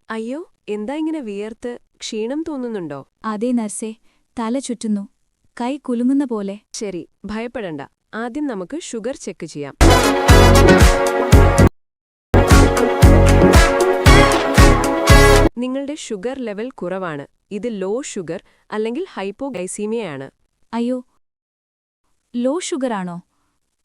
അയ്യോ, എന്താ ഇങ്ങനെ വിയർത്ത് ക്ഷീണം തോന്നുന്നുണ്ടോ? അതേ നർസേ, തല ചുറ്റുന്നു, കൈ കുലുങ്ങുന്ന പോലെ. ശരി, ഭയപ്പെടണ്ട. ആദ്യം നമുക്ക് ഷുഗർ ചെക്ക് ചെയ്യാം. നിങ്ങളുടെ ഷുഗർ ലെവൽ കുറവാണ്. ഇത് ലോ ഷുഗർ അല്ലെങ്കിൽ ഹൈപ്പോഗ്ലൈസീമിയയാണ്. അയ്യോ, ലോ ഷുഗറാണോ?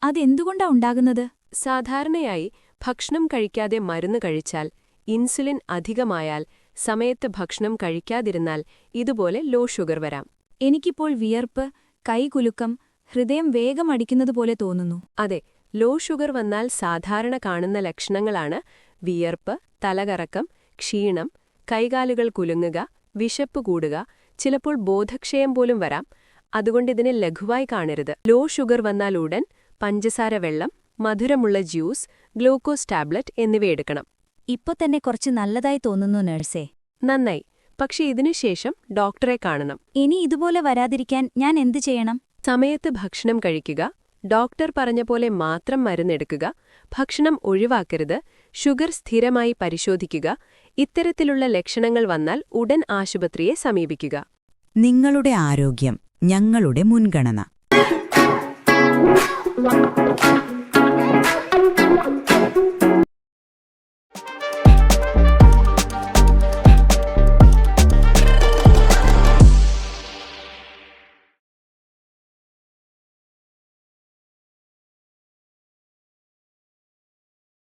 അതെന്തുകൊണ്ടാ ഉണ്ടാകുന്നത്? സാധാരണയായി ഭക്ഷണം കഴിക്കാതെ മരുന്ന് കഴിച്ചാൽ, ഇൻസുലിൻ അധികമായാൽ, സമയത്ത് ഭക്ഷണം കഴിക്കാതിരുന്നാൽ ഇതുപോലെ ലോ ഷുഗർ വരാം. എനിക്കിപ്പോൾ വിയർപ്പ്, കൈകുലുക്കം, ഹൃദയം വേഗം അടിക്കുന്നതുപോലെ തോന്നുന്നു. അതെ, ലോ ഷുഗർ വന്നാൽ സാധാരണ കാണുന്ന ലക്ഷണങ്ങളാണ് വിയർപ്പ്, തലകറക്കം, ക്ഷീണം, കൈകാലുകൾ കുലുങ്ങുക, വിശപ്പ് കൂടുക, ചിലപ്പോൾ ബോധക്ഷയം പോലും വരാം. അതുകൊണ്ടിതിനെ ലഘുവായി കാണരുത്. ലോ ഷുഗർ വന്നാൽ ഉടൻ പഞ്ചസാര വെള്ളം, മധുരമുള്ള ജ്യൂസ്, ഗ്ലൂക്കോസ് ടാബ്ലറ്റ് എന്നിവ എടുക്കണം. ഇപ്പൊ തന്നെ കുറച്ച് നല്ലതായി തോന്നുന്നു നഴ്സേ. നന്നായി. പക്ഷെ ഇതിനുശേഷം ഡോക്ടറെ കാണണം. ഇനി ഇതുപോലെ വരാതിരിക്കാൻ ഞാൻ എന്തു ചെയ്യണം? സമയത്ത് ഭക്ഷണം കഴിക്കുക, ഡോക്ടർ പറഞ്ഞ പോലെ മാത്രം മരുന്നെടുക്കുക, ഭക്ഷണം ഒഴിവാക്കരുത്, ഷുഗർ സ്ഥിരമായി പരിശോധിക്കുക. ഇത്തരത്തിലുള്ള ലക്ഷണങ്ങൾ വന്നാൽ ഉടൻ ആശുപത്രിയെ സമീപിക്കുക. നിങ്ങളുടെ ആരോഗ്യം ഞങ്ങളുടെ മുൻഗണന.